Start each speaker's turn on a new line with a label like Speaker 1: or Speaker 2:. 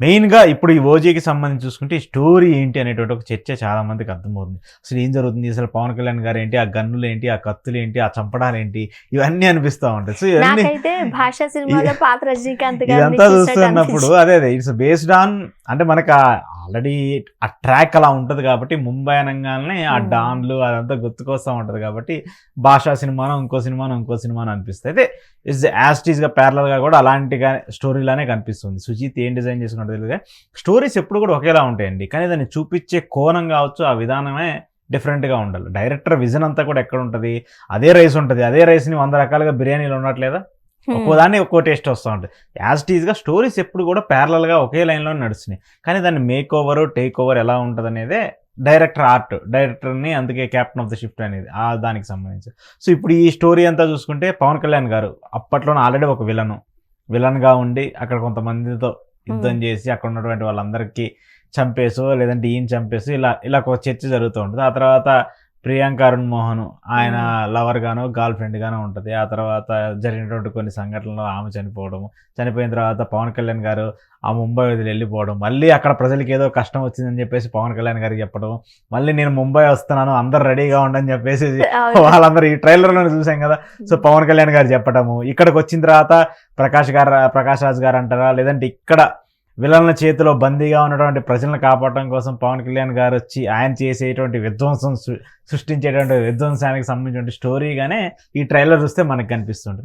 Speaker 1: మెయిన్‌గా ఇప్పుడు ఈ 'ఓజీకి' సంబంధించి చూసుకుంటే ఈ స్టోరీ ఏంటి అనేటువంటి ఒక చర్చ చాలా మందికి అర్థమవుతుంది. అసలు ఏం జరుగుతుంది? అసలు 'పవన్ కళ్యాణ్' గారేంటి? ఆ గన్నులేంటి? ఆ కత్తులేంటి? ఆ చంపడాలేంటి? ఇవన్నీ అనిపిస్తా ఉంటాయి. సో ఇవన్నీ
Speaker 2: నాకైతే 'భాషా' సినిమాలో పాత రజనీకాంత్ గారిని
Speaker 1: ఇదంతా
Speaker 2: చూసినట్టు
Speaker 1: చూస్తున్నప్పుడు
Speaker 2: అనిపించింది.
Speaker 1: అదే ఇట్స్ బేస్డ్ ఆన్ అంటే మనకు ఆల్రెడీ ఆ ట్రాక్ అలా ఉంటది కాబట్టి ముంబై అనంగాల్నే ఆ
Speaker 2: హ్మ్.
Speaker 1: డాన్‌లు అదంతా గుర్తుకొస్తా ఉంటది కాబట్టి 'భాషా' సినిమానో, ఇంకో సినిమానో అనిపిస్తాయి. అయితే ఇట్స్ యాజ్ ఇట్ ఈస్‌గా ప్యారలల్‌గా కూడా అలాంటిగా స్టోరీలానే కనిపిస్తుంది. 'సుజీత్' ఏం డిజైన్ చేసుకున్నాడో తెలీదు గాని స్టోరీస్ ఎప్పుడు కూడా ఒకేలా ఉంటాయండి. కానీ దాన్ని చూపిచ్చే కోణం కావచ్చు, ఆ విధానమే డిఫరెంట్‌గా ఉండాలి. డైరెక్టర్ విజన్ అంతా కూడా ఎక్కడుంటది? అదే రైస్ ఉంటది. అదే రైస్‌ని 100 రకాలుగా బిర్యానీలో ఉండట్లేదా? ఒక్కో
Speaker 2: హ్మ్.
Speaker 1: దాన్ని ఒక్కో టేస్ట్ వస్తా ఉంటది. యాజ్ ఇట్ ఈస్‌గా స్టోరీస్ ఎప్పుడు కూడా ప్యారలల్‌గా ఒకే లైన్‌లోనే నడుస్తున్నాయి. కానీ దాన్ని మేక్ ఓవర్, టేక్ ఓవర్ ఎలా ఉంటదనేదే డైరెక్టర్ ఆర్ట్. డైరెక్టర్‌ని అందుకే కెప్టెన్ ఆఫ్ ద షిప్ అనేది దానికి సంబంధించి. సో, ఇప్పుడు ఈ స్టోరీ అంతా చూసుకుంటే 'పవన్ కళ్యాణ్' గారు అప్పట్లోనే ఆల్రెడీ ఒక విలన్‌గా ఉండి అక్కడ కొంతమందితో
Speaker 2: హ్మ్.
Speaker 1: యుద్ధం చేసి అక్కడ ఉన్నటువంటి వాళ్ళందరికీ చంపేసో, లేదంటే ఈయన చంపేసో ఇలా ఒక చర్చ జరుగుతూ ఉంటది. ఆ తర్వాత ప్రియాంక అరుణ్ మోహన్ ఆయన
Speaker 2: హ్మ్.
Speaker 1: లవర్ గానో, గర్ల్ ఫ్రెండ్ గానో ఉంటది. ఆ తర్వాత జరిగినటువంటి కొన్ని సంఘటనల్లో ఆమె చనిపోవడము. చనిపోయిన తర్వాత పవన్ కళ్యాణ్ గారు ఆ ముంబై వదిలి వెళ్ళిపోవడం. మళ్ళీ అక్కడ ప్రజలకి ఏదో కష్టం వచ్చిందని చెప్పేసి పవన్ కళ్యాణ్ గారికి చెప్పడం. మళ్ళీ నేను ముంబై వస్తున్నాను అందరూ రెడీగా ఉండని చెప్పేసి
Speaker 2: అవును.
Speaker 1: వాళ్ళందరూ ఈ ట్రైలర్‌లోనే చూసాం కదా! సో,
Speaker 2: హ్మ్.
Speaker 1: పవన్ కళ్యాణ్ గారు చెప్పడము. ఇక్కడికొచ్చిన తర్వాత ప్రకాష్ రాజ్ గారు అంటారా? లేదంటే ఇక్కడ విలన్ల చేతిలో బందీగా ఉన్నటువంటి ప్రజలను కాపాడటం కోసం పవన్ కళ్యాణ్ గారొచ్చి ఆయన చేసేటువంటి సృష్టించేటువంటి విధ్వంసానికి సంబంధించిన స్టోరీగానే ఈ ట్రైలర్ చూస్తే మనకు కనిపిస్తుంటది.